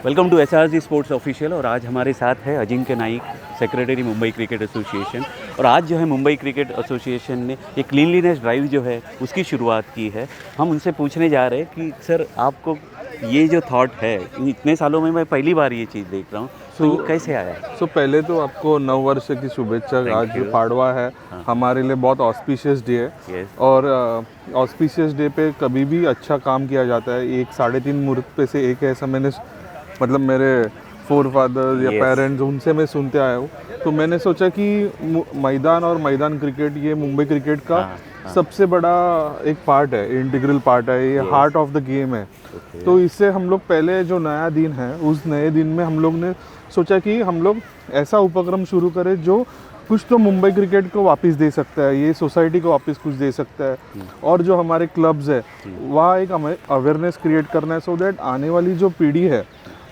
Welcome to SRG sports official. और आज हमारे साथ है Ajinkya Naik, secretary Mumbai cricket association. और आज जो है मुंबई क्रिकेट एसोसिएशन ने एक क्लीनलीनेस ड्राइव जो है उसकी शुरुआत की है। हम उनसे पूछने जा रहे हैं कि सर आपको ये जो थॉट है, इतने सालों में मैं पहली बार ये चीज़ देख रहा हूँ, तो ये कैसे आया? पहले तो आपको नव वर्ष की शुभेच्छा। आज जो पाड़वा है हमारे लिए बहुत ऑस्पिशियस डे है। और ऑस्पिशियस डे पे कभी भी अच्छा काम किया जाता है। एक 3.5 मुहूर्त पे से एक ऐसा मैंने मतलब मेरे फोर फादर्स या पेरेंट्स उनसे मैं सुनते आया हूँ। तो मैंने सोचा कि मैदान और मैदान क्रिकेट ये मुंबई क्रिकेट का सबसे बड़ा एक पार्ट है, इंटीग्रल पार्ट है, ये हार्ट ऑफ द गेम है। तो इससे हम लोग पहले जो नया दिन है उस नए दिन में हम लोग ने सोचा कि हम लोग ऐसा उपक्रम शुरू करें जो कुछ तो मुंबई क्रिकेट को वापस दे सकता है, ये सोसाइटी को वापस कुछ दे सकता है। और जो हमारे क्लब्स है वहाँ एक अवेयरनेस क्रिएट करना है, सो दैट आने वाली जो पीढ़ी है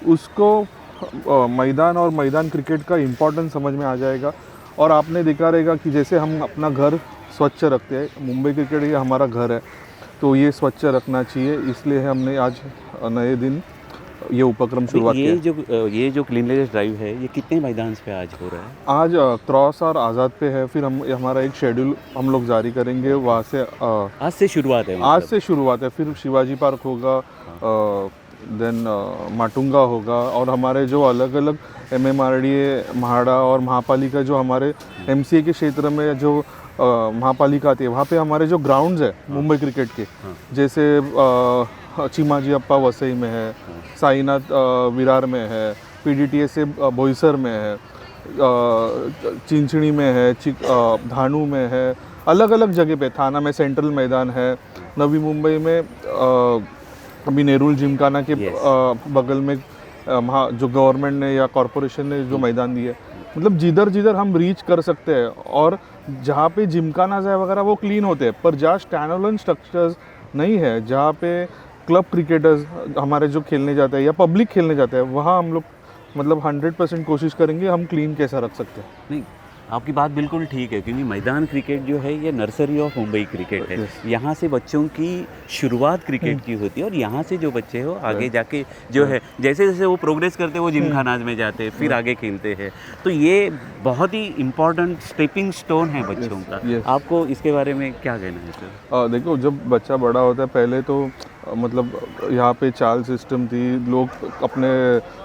उसको मैदान और मैदान क्रिकेट का इम्पोर्टेंस समझ में आ जाएगा। और आपने देखा रहेगा कि जैसे हम अपना घर स्वच्छ रखते हैं, मुंबई क्रिकेट ये हमारा घर है, तो ये स्वच्छ रखना चाहिए। इसलिए हमने आज नए दिन ये उपक्रम शुरुआत किया। ये जो क्लीनलीनेस ड्राइव है ये कितने मैदान पे आज हो रहा है? आज क्रॉस और आज़ाद पे है। फिर हम हमारा एक शेड्यूल हम लोग जारी करेंगे वहाँ से। आज से शुरुआत है? आज से शुरुआत है। फिर शिवाजी पार्क होगा, देन माटुंगा होगा, और हमारे जो अलग अलग MMRDA म्हाडा और महापालिका जो हमारे MCA के क्षेत्र में जो महापालिका आती है वहाँ पे हमारे जो ग्राउंड्स है मुंबई क्रिकेट के, जैसे चिमाजी अप्पा वसई में है, साईनाथ विरार में है, PDTSA बोईसर में है, चिंचणी में है, धानू में है, अलग अलग जगह पे। थाना में सेंट्रल मैदान है, नवी मुंबई में अभी नेहरू जिमखाना के बगल में जो गवर्नमेंट ने या कॉरपोरेशन ने जो मैदान दिए, मतलब जिधर जिधर हम रीच कर सकते हैं। और जहाँ पे जिमखाना है वगैरह वो क्लीन होते हैं, पर जहाँ स्टैंड अलोन स्ट्रक्चर्स नहीं है, जहाँ पे क्लब क्रिकेटर्स हमारे जो खेलने जाते हैं या पब्लिक खेलने जाते हैं, वहाँ हम लोग मतलब 100% कोशिश करेंगे हम क्लीन कैसा रख सकते हैं। नहीं, आपकी बात बिल्कुल ठीक है, क्योंकि मैदान क्रिकेट जो है ये नर्सरी ऑफ मुंबई क्रिकेट है। यहाँ से बच्चों की शुरुआत क्रिकेट की होती है, और यहाँ से जो बच्चे हो आगे जाके जो है जैसे जैसे वो प्रोग्रेस करते हैं वो जिमखानाज में जाते हैं, फिर आगे खेलते हैं। तो ये बहुत ही इम्पोर्टेंट स्टेपिंग स्टोन है बच्चों का। आपको इसके बारे में क्या कहना है सर? देखो, जब बच्चा बड़ा होता है पहले तो मतलब यहाँ पे चाल सिस्टम थी, लोग अपने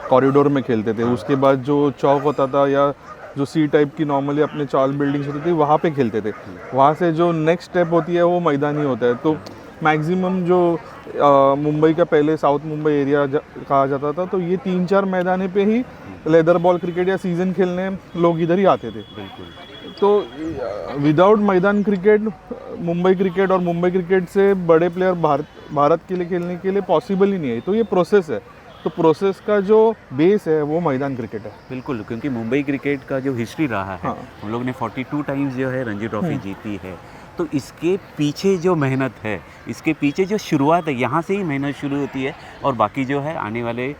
कॉरिडोर में खेलते थे। उसके बाद जो चौक होता था या जो C टाइप की नॉर्मली अपने चाल बिल्डिंग्स होती थी वहाँ पे खेलते थे। वहाँ से जो नेक्स्ट स्टेप होती है वो मैदानी होता है। तो मैक्सिमम जो मुंबई का पहले साउथ मुंबई एरिया कहा जाता था, तो ये 3-4 मैदाने पे ही लेदर बॉल क्रिकेट या सीज़न खेलने लोग इधर ही आते थे। तो विदाउट मैदान क्रिकेट मुंबई क्रिकेट और मुंबई क्रिकेट से बड़े प्लेयर भारत के लिए खेलने के लिए पॉसिबल ही नहीं है। तो ये प्रोसेस है। तो प्रोसेस का जो बेस है वो मैदान क्रिकेट है। बिल्कुल, क्योंकि मुंबई क्रिकेट का जो हिस्ट्री रहा है, हम लोग ने 42 टाइम्स जो है रणजी ट्रॉफी जीती है। तो इसके पीछे जो मेहनत है, इसके पीछे जो शुरुआत है, यहाँ से ही मेहनत शुरू होती है। और बाकी जो है आने वाले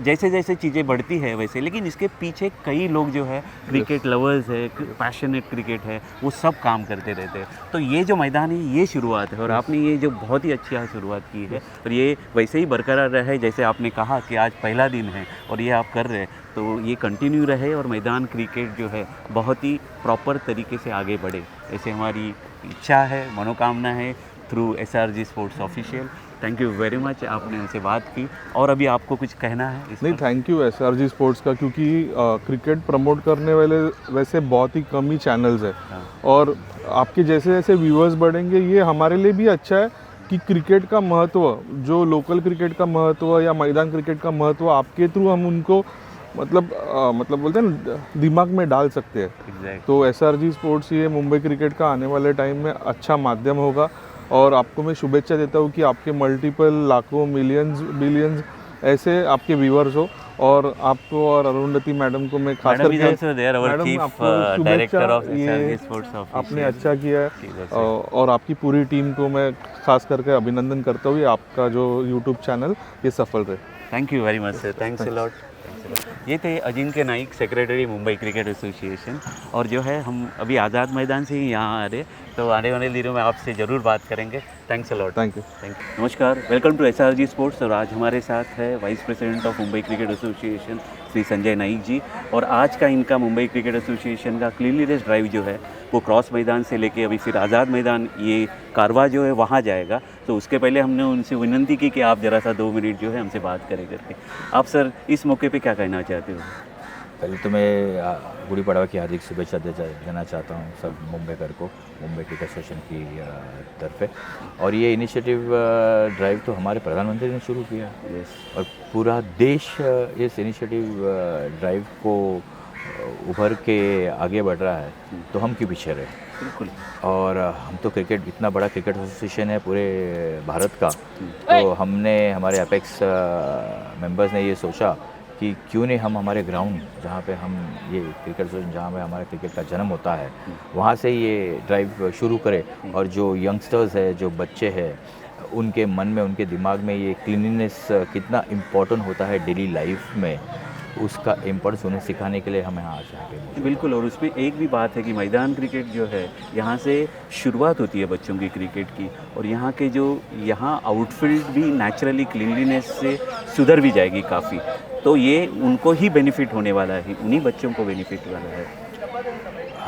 जैसे जैसे चीज़ें बढ़ती है वैसे, लेकिन इसके पीछे कई लोग जो है क्रिकेट लवर्स है, पैशनेट क्रिकेट है, वो सब काम करते रहते हैं। तो ये जो मैदान है ये शुरुआत है, और आपने ये जो बहुत ही अच्छी शुरुआत की है, और ये वैसे ही बरकरार रहे। जैसे आपने कहा कि आज पहला दिन है और ये आप कर रहे हैं, तो ये कंटिन्यू रहे और मैदान क्रिकेट जो है बहुत ही प्रॉपर तरीके से आगे बढ़े, ऐसे हमारी इच्छा है, मनोकामना है through SRG sports official. Thank you very much, आपने उनसे बात की। और अभी आपको कुछ कहना है इस नहीं, थैंक यू SRG स्पोर्ट्स का, क्योंकि क्रिकेट प्रमोट करने वाले वैसे बहुत ही कम ही चैनल्स है। और आपके जैसे जैसे व्यूअर्स बढ़ेंगे ये हमारे लिए भी अच्छा है कि क्रिकेट का महत्व, जो लोकल क्रिकेट का महत्व या मैदान क्रिकेट का महत्व आपके थ्रू हम उनको मतलब बोलते हैं ना दिमाग में डाल सकते हैं। तो SRG स्पोर्ट्स ये मुंबई क्रिकेट का आने वाले टाइम में अच्छा माध्यम होगा। और आपको मैं शुभेच्छा देता हूँ कि आपके मल्टीपल लाखों मिलियंस बिलियंस ऐसे आपके व्यूअर्स हो, और आपको और अरुंधति मैडम को मैं खास मैडम इज करके also there, our madam, chief आपको डायरेक्टर शुभेच्छा। Of SRG sports office. आपने अच्छा किया ठीक है है। और आपकी पूरी टीम को मैं खास करके अभिनंदन करता हूँ। आपका जो यूट्यूब चैनल ये सफल रहे। Thank you very much sir, thanks a lot. ये थे Ajinkya Naik, secretary Mumbai cricket association. और जो है हम अभी आज़ाद मैदान से ही यहाँ आ रहे, तो आने वाले दिनों में आपसे ज़रूर बात करेंगे। Thanks a lot. Thank you. नमस्कार, वेलकम टू एसआरजी स्पोर्ट्स। और आज हमारे साथ है vice president of Mumbai cricket association Shri Sanjay Naik ji. और आज का इनका मुंबई क्रिकेट एसोसिएशन का क्लीनलीनेस ड्राइव जो है वो क्रॉस मैदान से लेके अभी फिर आज़ाद मैदान, ये कारवा जो है वहाँ जाएगा। तो उसके पहले हमने उनसे विनंती की कि आप ज़रा सा 2 मिनट जो है हमसे बात करें करके। आप सर इस मौके पे क्या कहना चाहते हो? पहले तो मैं गुड़ी पड़वा की हार्दिक शुभेच्छा देना चाहता हूँ सब मुंबईकर को, मुंबई क्रिकेट एसोसिएशन की तरफ से। और ये इनिशिएटिव ड्राइव तो हमारे प्रधानमंत्री ने शुरू किया और पूरा देश इस इनिशिएटिव ड्राइव को उभर के आगे बढ़ रहा है, तो हम क्यों पीछे रहे? बिल्कुल। और हम तो क्रिकेट, इतना बड़ा क्रिकेट एसोसिएशन है पूरे भारत का, तो हमने, हमारे अपेक्स मेंबर्स ने ये सोचा कि क्यों नहीं हम हमारे ग्राउंड, जहाँ पे हम ये क्रिकेट एसोसिएशन, जहाँ पे हमारा क्रिकेट का जन्म होता है, वहाँ से ये ड्राइव शुरू करें। और जो यंगस्टर्स है, जो बच्चे हैं, उनके मन में, उनके दिमाग में ये क्लीनलीनेस कितना इम्पोर्टेंट होता है डेली लाइफ में, उसका इम्पोर्टेंस उन्हें सिखाने के लिए हम यहाँ आज यहाँ पे। बिल्कुल। और उसमें एक भी बात है कि मैदान क्रिकेट जो है यहाँ से शुरुआत होती है बच्चों की क्रिकेट की। और यहाँ के जो यहाँ आउटफील्ड भी नेचुरली क्लीनलीनेस से सुधर भी जाएगी काफ़ी। तो ये उनको ही बेनिफिट होने वाला है, उन्हीं बच्चों को बेनिफिट वाला है।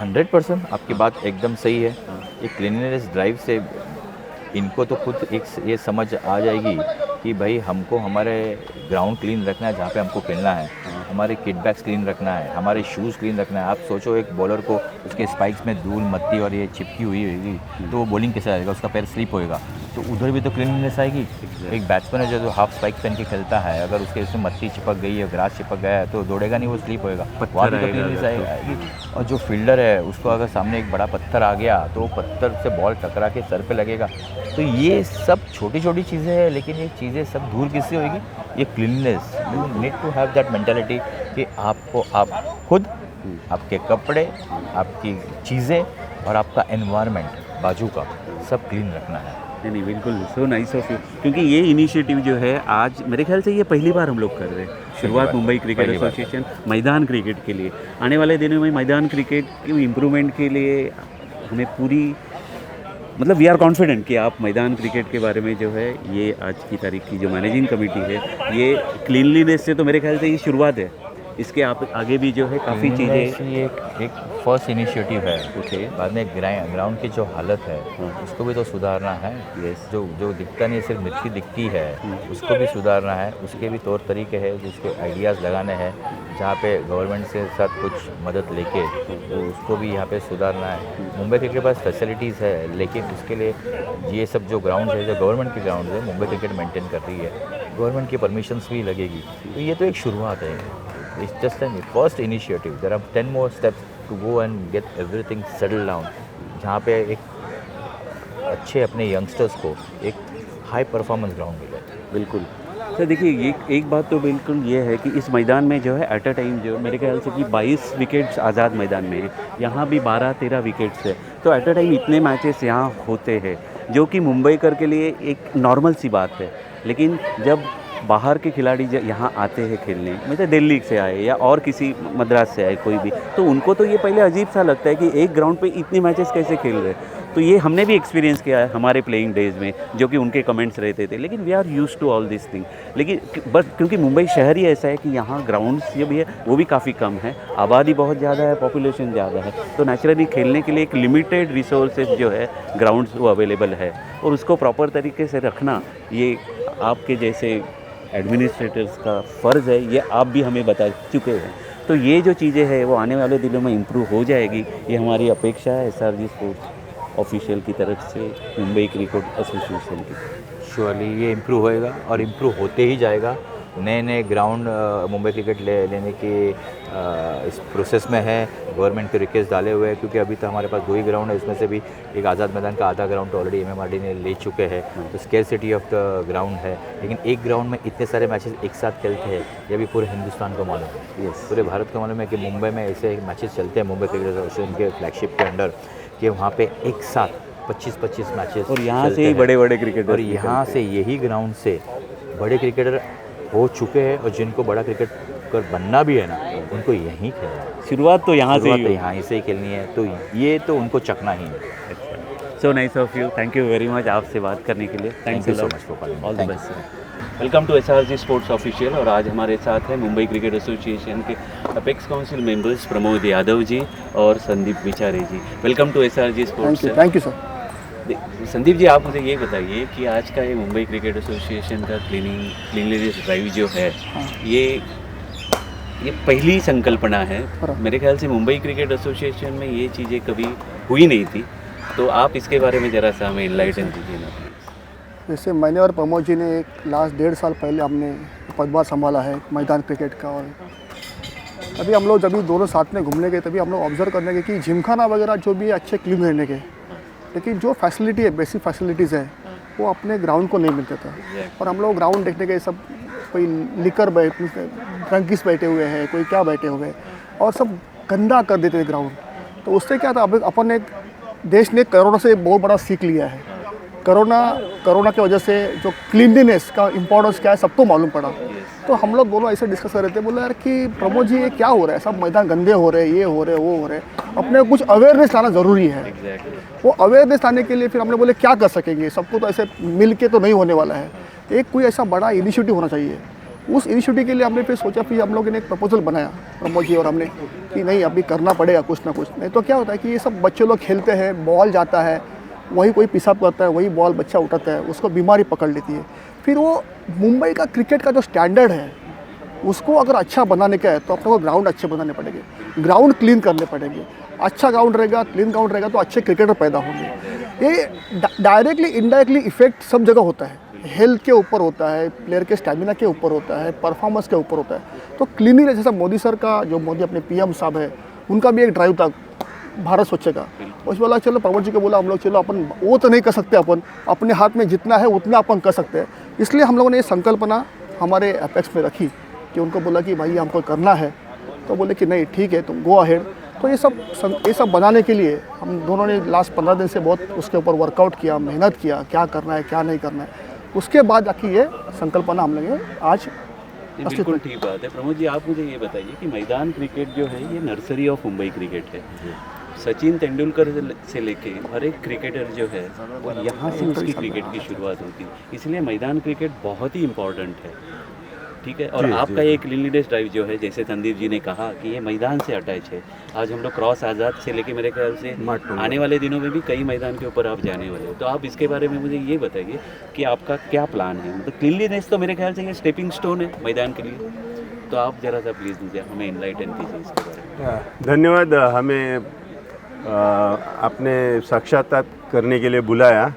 100% आपकी बात एकदम सही है। ये क्लीनलीनेस ड्राइव से इनको तो खुद एक ये समझ आ जाएगी कि भाई हमको हमारे ग्राउंड क्लीन रखना है, जहाँ पे हमको खेलना है, हमारे किट बैग्स क्लीन रखना है, हमारे शूज़ क्लीन रखना है। आप सोचो एक बॉलर को उसके स्पाइक्स में धूल मट्टी और ये चिपकी हुई होगी, तो वो बॉलिंग कैसे आएगा? उसका पैर स्लिप होएगा, तो उधर भी तो क्लीनलीनेस आएगी। एक बैट्समैन है जो हाफ स्पाइक पहन के खेलता है, अगर उसके इसमें मट्टी चिपक गई है, ग्रास चिपक गया है, तो दौड़ेगा नहीं, वो स्लिप होएगा, वहाँ भी तो क्लीनलीनेस आएगी। और जो फील्डर है उसको अगर सामने एक बड़ा पत्थर आ गया, तो पत्थर से बॉल टकरा के सर पे लगेगा। तो ये सब छोटी छोटी चीज़ें हैं, लेकिन ये चीज़ें सब दूर किससे होगी? ये cleanness. You need to have that mentality कि आपको, आप खुद, आपके कपड़े, आपकी चीज़ें और आपका एनवायरनमेंट बाजू का सब क्लीन रखना है। नहीं, बिल्कुल, सो नाइस ऑफ यू। क्योंकि ये इनिशिएटिव जो है आज मेरे ख्याल से ये पहली बार हम लोग कर रहे हैं, शुरुआत मुंबई क्रिकेट एसोसिएशन मैदान क्रिकेट के लिए। आने वाले दिनों में मैदान क्रिकेट की इम्प्रूवमेंट के लिए हमें पूरी, मतलब वी आर कॉन्फिडेंट कि आप मैदान क्रिकेट के बारे में जो है, ये आज की तारीख की जो मैनेजिंग कमेटी है, ये क्लीनलीनेस से तो मेरे ख्याल से ये शुरुआत है, इसके आप आगे भी जो है काफ़ी चीज़ें। ये एक फर्स्ट इनिशिएटिव है। ओके, बाद में ग्राउंड की जो हालत है उसको भी तो सुधारना है। यस, जो दिखता नहीं, सिर्फ मिट्टी दिखती है, उसको भी सुधारना है। उसके भी तौर तरीके हैं, जिसके आइडियाज़ लगाने हैं, जहाँ पे गवर्नमेंट से साथ कुछ मदद लेके तो उसको भी यहाँ पे सुधारना है। मुंबई क्रिकेट के पास फैसिलिटीज़ है, लेकिन उसके लिए ये सब जो ग्राउंड है, जो गवर्नमेंट के ग्राउंड है, मुंबई क्रिकेट मेंटेन कर रही है, गवर्नमेंट की परमिशंस भी लगेगी। तो ये तो एक शुरुआत है, it's just an first initiative. There are 10 more steps to go and get everything settled down, जहाँ पे एक अच्छे अपने यंगस्टर्स को एक हाई परफॉर्मेंस ग्राउंड मिले। बिल्कुल सर। देखिए, ये एक बात तो बिल्कुल ये है कि इस मैदान में जो है एट अ टाइम जो मेरे ख्याल से कि 22 विकेट्स आज़ाद मैदान में है, यहाँ भी 12-13 विकेट्स है। तो एट अ टाइम इतने मैचेस यहाँ होते हैं, जो कि मुंबईकर के लिए एक नॉर्मल सी बात है। लेकिन जब बाहर के खिलाड़ी जब यहाँ आते हैं खेलने, मतलब दिल्ली से आए या और किसी मद्रास से आए कोई भी, तो उनको तो ये पहले अजीब सा लगता है कि एक ग्राउंड पे इतने मैचेस कैसे खेल रहे हैं। तो ये हमने भी एक्सपीरियंस किया है हमारे प्लेइंग डेज में, जो कि उनके कमेंट्स रहते थे। लेकिन we are used to all this thing. लेकिन बस क्योंकि मुंबई शहर ही ऐसा है कि यहाँ ग्राउंड्स जो भी है वो भी काफ़ी कम है, आबादी बहुत ज़्यादा है, पॉपुलेशन ज़्यादा है, तो नेचुरली खेलने के लिए एक लिमिटेड रिसोर्सेज जो है ग्राउंड्स वो अवेलेबल है। और उसको प्रॉपर तरीके से रखना, ये आपके जैसे एडमिनिस्ट्रेटर्स का फ़र्ज़ है, ये आप भी हमें बता चुके हैं। तो ये जो चीज़ें हैं वो आने वाले दिनों में इम्प्रूव हो जाएगी, ये हमारी अपेक्षा है एसआरजी स्पोर्ट्स ऑफिशियल की तरफ से, मुंबई क्रिकेट एसोसिएशन की। श्योरली ये इम्प्रूव होएगा और इम्प्रूव होते ही जाएगा। नए नए ग्राउंड मुंबई क्रिकेट लेने की इस प्रोसेस में है। गवर्नमेंट के रिक्वेस्ट डाले हुए हैं, क्योंकि अभी तो हमारे पास 2 ही ग्राउंड है, इसमें से भी एक आज़ाद मैदान का आधा ग्राउंड तो ऑलरेडी एमएमआरडी ने ले चुके हैं, तो स्केर्सिटी ऑफ द ग्राउंड है। लेकिन एक ग्राउंड में इतने सारे मैचेस एक साथ खेलते हैं, ये भी पूरे हिंदुस्तान को मालूम है, पूरे भारत को मालूम है कि मुंबई में ऐसे मैचेस चलते हैं मुंबई क्रिकेट एसोसिएशन के फ्लैगशिप के अंडर, कि वहाँ पे एक साथ 25-25 मैचेस और यहाँ से ही बड़े बड़े क्रिकेटर, और यहाँ से यही ग्राउंड से बड़े क्रिकेटर हो चुके हैं, और जिनको बड़ा क्रिकेटर बनना भी है ना, उनको यहीं खेलना है। शुरुआत तो यहाँ से ही यहाँ से ही खेलनी है, तो ये तो उनको चखना ही है। So nice of you, thank you very much आपसे बात करने के लिए। Thank you so much for calling, all the best. Welcome to SRG sports official. और आज हमारे साथ है मुंबई क्रिकेट एसोसिएशन के apex council members Pramod Yadav ji और Sandeep Vichare ji. Welcome to SRG sports. Thank you sir. Sandeep ji, आप मुझे ये बताइए कि आज का ये मुंबई क्रिकेट एसोसिएशन का क्लीनलीनेस ड्राइव जो है, ये पहली संकल्पना है। मेरे ख्याल से मुंबई क्रिकेट एसोसिएशन में ये चीज़ें कभी हुई नहीं थी, तो आप इसके बारे में ज़रा सा हमें इनलाइटन कीजिए ना। जैसे मैंने और प्रमोद जी ने एक लास्ट 1.5 साल पहले हमने पदभार संभाला है मैदान क्रिकेट का, और अभी हम लोग जब भी दोनों साथ में घूमने गए तभी हम लोग ऑब्जर्व करने गए कि जिमखाना वगैरह जो भी अच्छे क्लीन रहने के, लेकिन जो फैसिलिटी है, बेसिक फैसिलिटीज़ है, वो अपने ग्राउंड को नहीं मिलता था। और हम लोग ग्राउंड देखने गए, सब कोई लिकर ड्रंकिस बैठे हुए हैं, कोई क्या बैठे हुए हैं, और सब गंदा कर देते थे ग्राउंड। तो उससे क्या था, अब अपन एक देश ने कोरोना से बहुत बड़ा सीख लिया है। कोरोना की वजह से जो क्लीनलीनेस का इम्पोर्टेंस क्या है सबको मालूम पड़ा। तो हम लोग दोनों ऐसे डिस्कस कर रहे थे, बोला यार कि प्रमोद जी ये क्या हो रहा है, सब मैदान गंदे हो रहे हैं, ये हो रहे हैं, वो हो रहे हैं, अपने कुछ अवेयरनेस लाना ज़रूरी है। वो अवेयरनेस लाने के लिए फिर हमने बोले क्या कर सकेंगे, सबको तो ऐसे मिल के तो नहीं होने वाला है, एक कोई ऐसा बड़ा इनिशिएटिव होना चाहिए। उस इनिशिएटिव के लिए हमने फिर सोचा, फिर हम लोगों ने एक प्रपोजल बनाया प्रमोद जी और हमने, कि नहीं अभी करना पड़ेगा कुछ ना कुछ, नहीं तो क्या होता है कि ये सब बच्चे लोग खेलते हैं, बॉल जाता है, वही कोई पेशाब करता है, वही बॉल बच्चा उठाता है, उसको बीमारी पकड़ लेती है। फिर वो मुंबई का क्रिकेट का जो स्टैंडर्ड है उसको अगर अच्छा बनाने का है तो अपने को ग्राउंड अच्छे बनाने पड़ेंगे, ग्राउंड क्लीन करने पड़ेंगे। अच्छा ग्राउंड रहेगा, क्लीन ग्राउंड रहेगा तो अच्छे क्रिकेटर पैदा होंगे। ये डायरेक्टली इनडायरेक्टली इफेक्ट सब जगह होता है, हेल्थ के ऊपर होता है, प्लेयर के स्टैमिना के ऊपर होता है, परफॉर्मेंस के ऊपर होता है। तो क्लीनिंग, जैसा मोदी सर का, जो मोदी अपने PM साहब है, उनका भी एक ड्राइव था भारत स्वच्छ का। उस बोला चलो प्रमोद जी को बोला हम लोग, चलो अपन वो तो नहीं कर सकते, अपन अपने हाथ में जितना है उतना अपन कर सकते हैं। इसलिए हम लोगों ने ये संकल्पना हमारे अपेक्स में रखी कि उनको बोला कि भाई हमको करना है, तो बोले कि नहीं ठीक है तुम गो अहेड। तो ये सब बनाने के लिए हम दोनों ने लास्ट 15 दिन से बहुत उसके ऊपर वर्कआउट किया, मेहनत किया, क्या करना है क्या नहीं करना है। उसके बाद जाके ये संकल्पना हम लोग आज। बिल्कुल ठीक बात है। प्रमोद जी, आप मुझे ये बताइए कि मैदान क्रिकेट जो है ये नर्सरी ऑफ मुंबई क्रिकेट है। सचिन तेंदुलकर से लेके हर एक क्रिकेटर जो है वो यहाँ से उसकी क्रिकेट की शुरुआत होती है, इसलिए मैदान क्रिकेट बहुत ही इम्पोर्टेंट है। ठीक है, और आपका ये क्लीनलीनेस ड्राइव जो है, जैसे संदीप जी ने कहा कि ये मैदान से अटैच है। आज हम लोग क्रॉस आज़ाद से लेके मेरे ख्याल से आने वाले दिनों में भी कई मैदान के ऊपर आप जाने वाले हो, तो आप इसके बारे में मुझे ये बताइए कि आपका क्या प्लान है। मतलब क्लीनलीनेस तो मेरे ख्याल से ये स्टेपिंग स्टोन है मैदान के लिए, तो आप ज़रा सा प्लीज़ मुझे हमें इनलाइटन कीजिए इसके बारे में। धन्यवाद, हमें अपने साक्षात्कार करने के लिए बुलाया।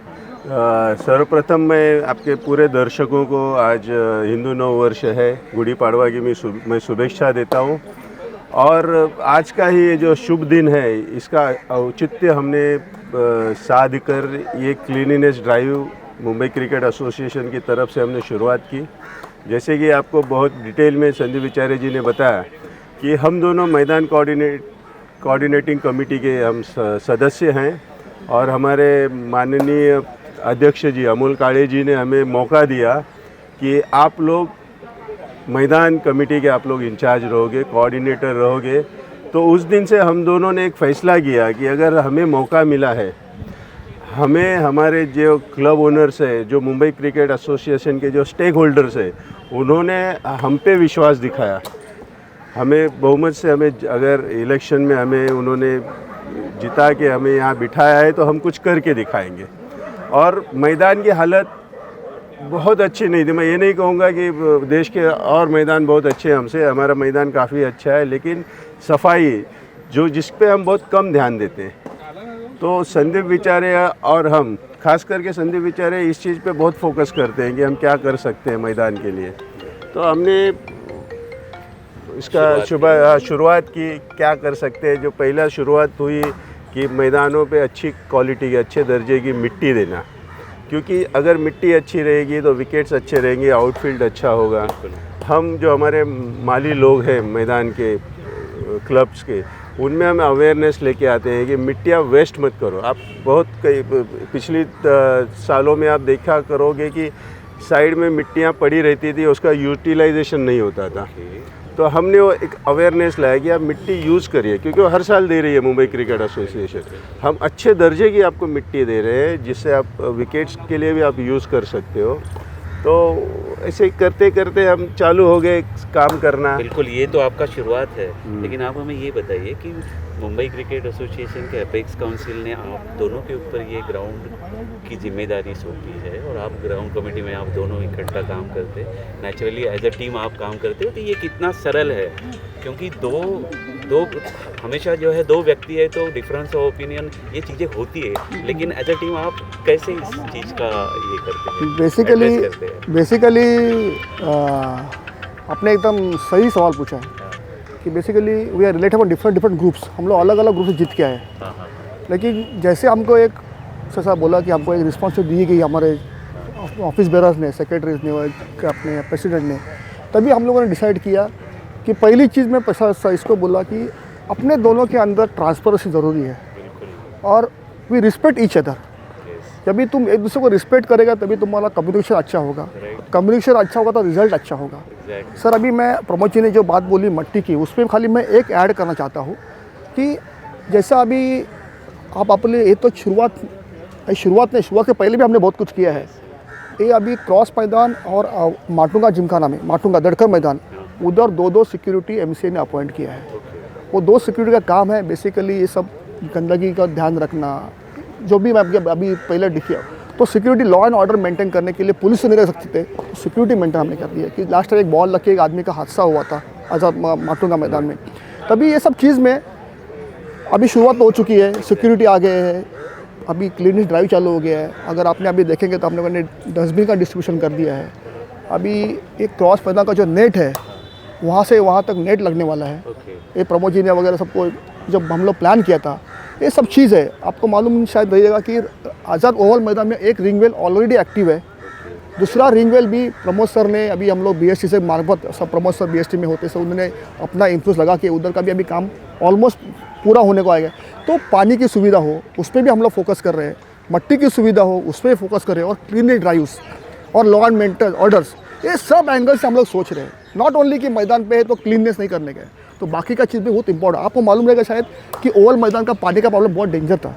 सर्वप्रथम मैं आपके पूरे दर्शकों को आज हिंदू नव वर्ष है, गुड़ी पाड़वा की मैं शुभेच्छा देता हूँ। और आज का ही ये जो शुभ दिन है, इसका औचित्य हमने साध कर ये cleanliness drive Mumbai cricket association की तरफ से हमने शुरुआत की। जैसे कि आपको बहुत डिटेल में संदीप विचारे जी ने बताया कि हम दोनों मैदान कोऑर्डिनेटिंग कमेटी के हम सदस्य हैं, और हमारे माननीय अध्यक्ष जी अमोल काळे जी ने हमें मौका दिया कि आप लोग मैदान कमेटी के आप लोग इंचार्ज रहोगे, कोऑर्डिनेटर रहोगे। तो उस दिन से हम दोनों ने एक फ़ैसला किया कि अगर हमें मौका मिला है, हमें हमारे जो क्लब ओनर्स है, जो मुंबई क्रिकेट एसोसिएशन के जो स्टेक होल्डर्स है, उन्होंने हम पे विश्वास दिखाया। हमें बहुमत से, हमें अगर इलेक्शन में हमें उन्होंने जिता के हमें यहाँ बिठाया है तो हम कुछ करके दिखाएंगे। और मैदान की हालत बहुत अच्छी नहीं थी। मैं ये नहीं कहूँगा कि देश के और मैदान बहुत अच्छे हैं हमसे, हमारा मैदान काफ़ी अच्छा है, लेकिन सफाई जिस पे हम बहुत कम ध्यान देते हैं। तो संदीप विचारे और हम, खास करके संदीप विचारे, इस चीज़ पे बहुत फोकस करते हैं कि हम क्या कर सकते हैं मैदान के लिए। तो हमने इसका शुरुआत की, क्या कर सकते हैं। जो पहला शुरुआत हुई कि मैदानों पे अच्छी क्वालिटी की, अच्छे दर्जे की मिट्टी देना, क्योंकि अगर मिट्टी अच्छी रहेगी तो विकेट्स अच्छे रहेंगे, आउटफील्ड अच्छा होगा। हम जो हमारे माली लोग हैं मैदान के क्लब्स के, उनमें हम अवेयरनेस लेके आते हैं कि मिट्टियाँ वेस्ट मत करो। आप बहुत कई पिछली सालों में आप देखा करोगे कि साइड में मिट्टियाँ पड़ी रहती थी, उसका यूटिलाइजेशन नहीं होता था। तो हमने वो एक अवेयरनेस लाया कि आप मिट्टी यूज़ करिए, क्योंकि वो हर साल दे रही है मुंबई क्रिकेट एसोसिएशन। हम अच्छे दर्जे की आपको मिट्टी दे रहे हैं, जिससे आप विकेट्स के लिए भी आप यूज़ कर सकते हो। तो ऐसे करते करते हम चालू हो गए काम करना। बिल्कुल, ये तो आपका शुरुआत है, लेकिन आप हमें ये बताइए कि मुंबई क्रिकेट एसोसिएशन के अपेक्स काउंसिल ने आप दोनों के ऊपर ये ग्राउंड की जिम्मेदारी सौंपी है, और आप ग्राउंड कमेटी में आप दोनों इकट्ठा काम करते, नेचुरली एज अ टीम आप काम करते हो, तो ये कितना सरल है। क्योंकि दो हमेशा जो है दो व्यक्ति है तो डिफरेंस ऑफ ओपिनियन ये चीज़ें होती है, लेकिन एज अ टीम आप कैसे इस चीज़ का ये करते हैं? बेसिकली आपने एकदम सही सवाल पूछा है कि basically we are related on different groups. हम लोग अलग अलग ग्रुप से जीत के आए, लेकिन जैसे हमको एक सर बोला कि हमको एक रिस्पॉन्सिबिलिटी दी गई हमारे ऑफिस बेरर्स ने, सेक्रेटरीज ने, अपने प्रेसिडेंट ने, तभी हम लोगों ने डिसाइड किया कि पहली चीज़ मैं इसको बोला कि अपने दोनों के अंदर ट्रांसपेरेंसी ज़रूरी है, और वी रिस्पेक्ट ईच अदर। जब भी तुम एक दूसरे को रिस्पेक्ट करेगा तभी तुम्हारा कम्युनिकेशन अच्छा होगा, कम्युनिकेशन अच्छा होगा तो रिजल्ट अच्छा होगा। सर अभी मैं प्रमोद जी ने जो बात बोली मट्टी की, उस पर खाली मैं एक ऐड करना चाहता हूँ कि जैसा अभी आप अपने ये तो शुरुआत के पहले भी हमने बहुत कुछ किया है। ये अभी क्रॉस मैदान और माटुंगा जिमखाना में, माटुंगा दड़कर मैदान, उधर दो सिक्योरिटी एमसीए ने अपॉइंट किया है। वो 2 सिक्योरिटी का काम है बेसिकली ये सब गंदगी का ध्यान रखना, जो भी मैं अभी पहले दिखिए। तो security law and order maintain करने के लिए पुलिस से नहीं रह सकते थे, तो सिक्योरिटी मेंटेन हमने कर दिया। कि लास्ट टाइम एक बॉल लग के एक आदमी का हादसा हुआ था आज़ाद माटुंगा मैदान में, तभी ये सब चीज़ में अभी शुरुआत हो चुकी है, सिक्योरिटी आ गए हैं, अभी क्लीनिंग ड्राइव चालू हो गया है। अगर आपने अभी देखेंगे तो हम लोगों ने डस्टबिन का डिस्ट्रीब्यूशन कर दिया है। अभी एक क्रॉस मैदान का जो नेट है, वहाँ से वहाँ तक नेट लगने वाला है। ये प्रमोद जी ने वगैरह सबको जब हम लोग प्लान किया था, ये सब चीज़ है। आपको मालूम शायद रहिएगा कि आज़ाद ओवल मैदान में एक रिंग वेल ऑलरेडी एक्टिव है, दूसरा रिंग वेल भी प्रमोद सर ने, अभी हम लोग बीएसटी से मार्फत, सब प्रमोद सर बीएसटी में होते, सब उन्होंने अपना इन्फ्लुएंस लगा के उधर का भी अभी काम ऑलमोस्ट पूरा होने को आएगा। तो पानी की सुविधा हो उस पर भी हम लोग फोकस कर रहे हैं, मट्टी की सुविधा हो उस पर फोकस कर रहे हैं, और क्लीनिंग ड्राइव्स और लॉ एंड मेंटेन ऑर्डर्स, ये सब एंगल से हम लोग सोच रहे हैं। नॉट ओनली कि मैदान पे है तो क्लीननेस नहीं करने का है, तो बाकी का चीज़ भी बहुत इंपॉर्टेंट। आपको मालूम रहेगा शायद कि ओवल मैदान का पानी का प्रॉब्लम बहुत डेंजर था,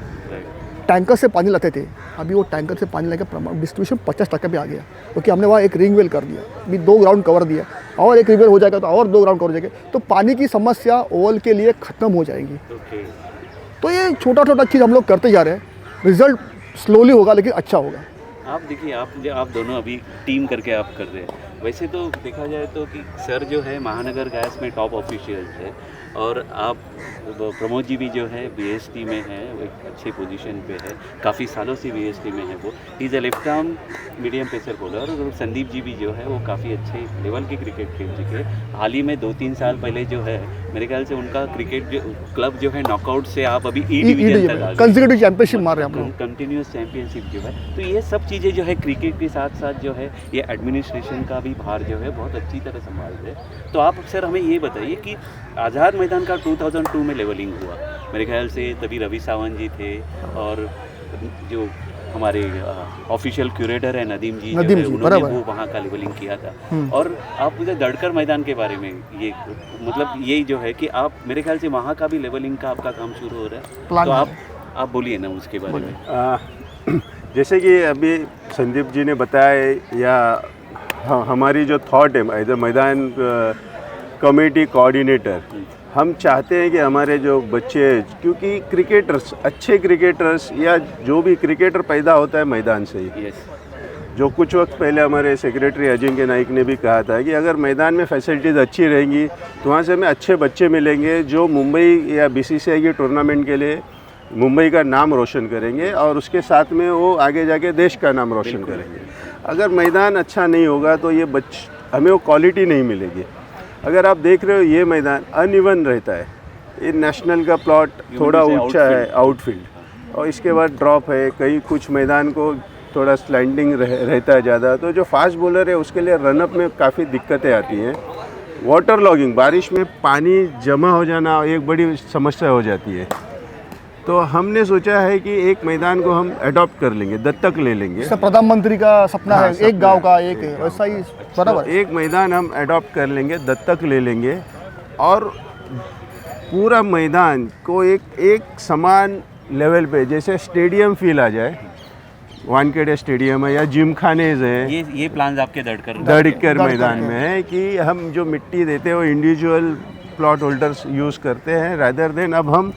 टैंकर से पानी लाते थे। अभी वो टैंकर से पानी लेकर डिस्ट्रीब्यूशन 50% पे आ गया, क्योंकि हमने वहाँ एक रिंग वेल कर दिया, अभी 2 ग्राउंड कवर दिया, और एक रिंग वेल हो जाएगा तो और 2 ग्राउंड कवर हो जाएगा, तो पानी की समस्या ओवल के लिए ख़त्म हो जाएगी। तो ये छोटा चीज़ हम लोग करते जा रहे हैं, रिजल्ट स्लोली होगा लेकिन अच्छा होगा। आप देखिए, आप दोनों अभी टीम करके आप कर रहे हैं। वैसे तो देखा जाए तो कि सर जो है महानगर गैस में टॉप ऑफिशियल्स है, और आप प्रमोद जी भी जो है बीएसटी में है, वो एक अच्छी पोजीशन पे है, काफ़ी सालों से बीएसटी में है। वो is a left arm medium pacer bowler, और संदीप जी भी जो है वो काफ़ी अच्छे लेवल के क्रिकेट खेल चुके। हाल ही में 2-3 साल पहले जो है मेरे ख्याल से उनका क्रिकेट जो क्लब जो है नॉकआउट से आप अभी ई डिवीजन तक आ गए, कंसेक्यूटिव चैंपियनशिप मार रहे हैं आप लोग, कंटिन्यूस चैंपियनशिप जो है। तो ये सब चीज़ें जो है क्रिकेट के साथ साथ जो है ये एडमिनिस्ट्रेशन का भी भार जो है बहुत अच्छी तरह संभालते हैं। तो आप सर हमें ये बताइए कि आज़ाद मैदान का 2002 में लेवलिंग हुआ, मेरे ख्याल से तभी रवि सावंत जी थे, और जो हमारे ऑफिशियल क्यूरेटर है नदीम जी, उन्होंने वो वहाँ का लेवलिंग किया था। और आप मुझे दड़कर मैदान के बारे में ये मतलब यही जो है कि आप मेरे ख्याल से वहाँ का भी लेवलिंग का आपका काम शुरू हो रहा है, तो आप बोलिए ना उसके बारे में। जैसे कि अभी संदीप जी ने बताया, या हमारी जो थॉट है एज अ मैदान कमेटी कोऑर्डिनेटर, हम चाहते हैं कि हमारे जो बच्चे, क्योंकि क्रिकेटर्स, अच्छे क्रिकेटर्स या जो भी क्रिकेटर पैदा होता है मैदान से ही। जो कुछ वक्त पहले हमारे सेक्रेटरी अजिंक्य नाइक ने भी कहा था कि अगर मैदान में फैसिलिटीज़ अच्छी रहेंगी तो वहाँ से हमें अच्छे बच्चे मिलेंगे जो मुंबई या बीसीसीआई की टूर्नामेंट के लिए मुंबई का नाम रोशन करेंगे, और उसके साथ में वो आगे जाके देश का नाम रोशन करेंगे। अगर मैदान अच्छा नहीं होगा तो ये हमें वो क्वालिटी नहीं मिलेगी। अगर आप देख रहे हो ये मैदान अनइवन रहता है, ये नेशनल का प्लॉट थोड़ा ऊंचा है आउटफील्ड, और इसके बाद ड्रॉप है, कहीं कुछ मैदान को थोड़ा स्लैंडिंग रहता है ज़्यादा, तो जो फास्ट बॉलर है उसके लिए रनअप में काफ़ी दिक्कतें आती हैं। वाटर लॉगिंग, बारिश में पानी जमा हो जाना एक बड़ी समस्या हो जाती है। तो हमने सोचा है कि एक मैदान को हम अडॉप्ट कर लेंगे, दत्तक ले लेंगे। जैसे प्रधानमंत्री का सपना है, एक गांव का एक है, वैसा ही बराबर तो एक मैदान हम अडॉप्ट कर लेंगे, दत्तक ले लेंगे, और पूरा मैदान को एक समान लेवल पे, जैसे स्टेडियम फील आ जाए, वानखेड़े स्टेडियम है या जिम खानेज है, ये प्लान्स आपके दड़कर मैदान में है कि हम जो मिट्टी देते हैं वो इंडिविजुअल प्लॉट होल्डर्स यूज़ करते हैं, रादर देन अब हम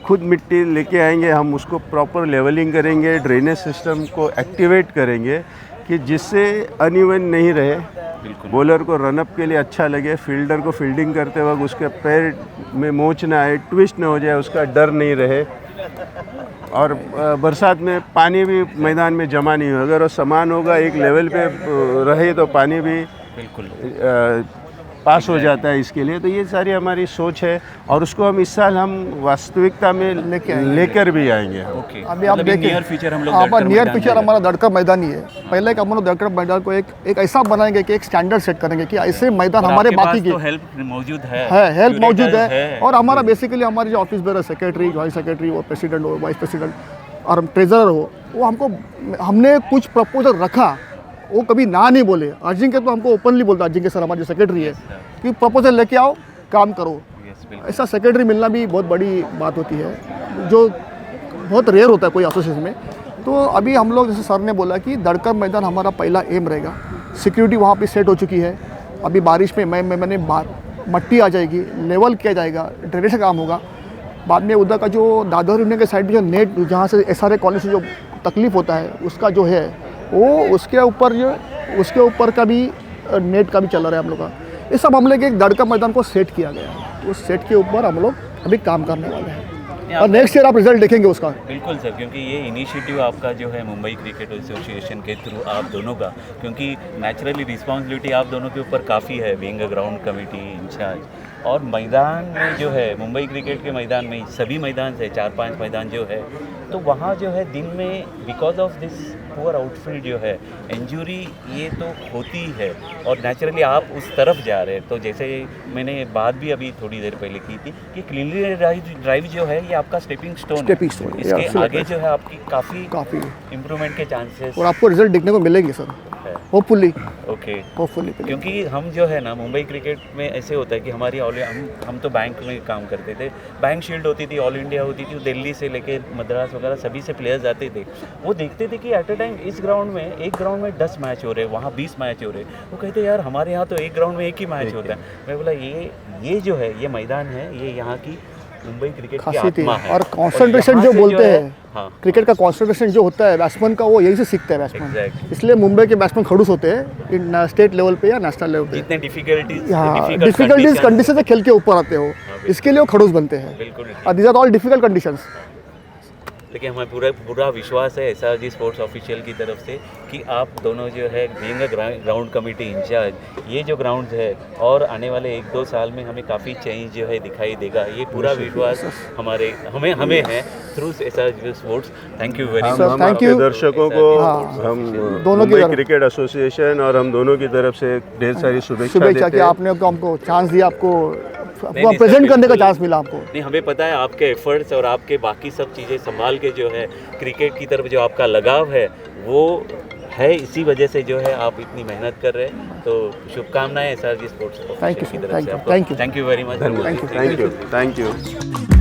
खुद मिट्टी लेके आएंगे, हम उसको प्रॉपर लेवलिंग करेंगे, ड्रेनेज सिस्टम को एक्टिवेट करेंगे कि जिससे अनइवन नहीं रहे, बॉलर को रनअप के लिए अच्छा लगे, फील्डर को फील्डिंग करते वक्त उसके पैर में मोच ना आए, ट्विस्ट ना हो जाए, उसका डर नहीं रहे, और बरसात में पानी भी मैदान में जमा नहीं हो। अगर वो समान होगा, एक लेवल पे रहे, तो पानी भी बिल्कुल पास हो जाता है इसके लिए। तो ये सारी हमारी सोच है, और उसको हम इस साल हम वास्तविकता में लेकर भी आएंगे। ओके, अभी आप देखिए नियर फ्यूचर हम लोग नियर फ्यूचर हमारा दड़कर मैदान ही है। पहले हम लोग दड़कर मैदान को एक ऐसा बनाएंगे कि एक स्टैंडर्ड सेट करेंगे कि ऐसे मैदान हमारे बाकी के हेल्प मौजूद है, हेल्प मौजूद है। और हमारा बेसिकली हमारे जो office bearer secretary, joint secretary, वो प्रेसिडेंट हो, वाइस प्रेसिडेंट और ट्रेजरर हो, वो हमने कुछ प्रपोजल रखा, वो कभी ना नहीं बोले। अजिंक्य तो हमको ओपनली बोलता, अजिंक्य सर हमारे जो सेक्रेटरी है, कि प्रपोजल लेके आओ, काम करो। ऐसा सेक्रेटरी मिलना भी बहुत बड़ी बात होती है, जो बहुत रेयर होता है कोई एसोसिएशन में। तो अभी हम लोग, जैसे सर ने बोला कि दड़कर मैदान हमारा पहला एम रहेगा। सिक्योरिटी वहाँ पे सेट हो चुकी है। अभी बारिश में मैंने मट्टी आ जाएगी, लेवल किया जाएगा, ड्रेनेज का काम होगा। बाद में उधर का जो दादर यूनियन के साइड में जो नेट, जहाँ से SRA कॉलेज से जो तकलीफ होता है, उसका जो है वो उसके ऊपर का भी नेट का भी चल रहा है हम लोग का। ये सब हम लोग एक दड़कर मैदान को सेट किया गया है, उस सेट के ऊपर हम लोग अभी काम करने वाले हैं, और नेक्स्ट ईयर आप रिजल्ट देखेंगे उसका। बिल्कुल सर, क्योंकि ये इनिशिएटिव आपका जो है मुंबई क्रिकेट एसोसिएशन के थ्रू आप दोनों का, क्योंकि नेचुरली रिस्पॉन्सिबिलिटी आप दोनों के ऊपर काफ़ी है, being a ground committee in charge. और मैदान में जो है मुंबई क्रिकेट के मैदान में सभी मैदान से 4-5 मैदान जो है, तो वहाँ जो है दिन में because of this poor outfield जो है इंजरी ये तो होती है, और नेचुरली आप उस तरफ जा रहे हैं। तो जैसे मैंने बात भी अभी थोड़ी देर पहले की थी कि क्लीनली ड्राइव जो है ये आपका स्टेपिंग स्टोन है, इसके आगे जो है आपकी काफ़ी इम्प्रूवमेंट के चांसेस, और आपको रिजल्ट देखने को मिलेंगे सर, होपफुली। ओके, होपफुली, क्योंकि हम जो है ना मुंबई क्रिकेट में ऐसे होता है कि हमारी हम तो बैंक में काम करते थे, बैंक शील्ड होती थी, ऑल इंडिया होती थी, दिल्ली से लेके मद्रास वगैरह सभी से प्लेयर्स आते थे। वो देखते थे कि एट अ टाइम इस ग्राउंड में, एक ग्राउंड में 10 मैच हो रहे, वहाँ 20 मैच हो रहे। वो कहते यार हमारे यहाँ तो एक ग्राउंड में एक ही मैच होता है। मैं बोला ये जो है ये मैदान है, ये यहाँ की मुंबई क्रिकेट की आत्मा है। और कंसंट्रेशन जो बोलते हैं, क्रिकेट का कंसंट्रेशन जो होता है बैट्समैन का, वो यही से सीखते हैं बैट्समैन। इसलिए मुंबई के बैट्समैन खड़ूस होते हैं इन स्टेट लेवल पे या नेशनल लेवल पे। जितने डिफिकल्टीज कंडीशन से खेल के ऊपर आते हो, इसके लिए वो खड़ूस बनते हैं। बिल्कुल, these are all difficult conditions. लेकिन हमें पूरा विश्वास है SRG स्पोर्ट्स ऑफिशियल की तरफ से कि आप दोनों जो है being a ground committee in charge, ये जो ग्राउंड है और आने वाले 1-2 साल में हमें काफ़ी चेंज जो है दिखाई देगा, ये पूरा विश्वास हमें है through SRG sports. Thank you very much. Thank you दर्शकों को, हम मुंबई क्रिकेट एसोसिएशन और हम दोनों की तरफ से ढेर सारी शुभेच्छा कि आपने हमको चांस दिया, आपको प्रेजेंट करने का चांस मिला आपको। नहीं, हमें पता है आपके एफर्ट्स और आपके बाकी सब चीज़ें संभाल के जो है क्रिकेट की तरफ जो आपका लगाव है वो है, इसी वजह से जो है आप इतनी मेहनत कर रहे हैं। तो शुभकामनाएं SRG स्पोर्ट्स की तरफ से। Thank you very much. Thank you.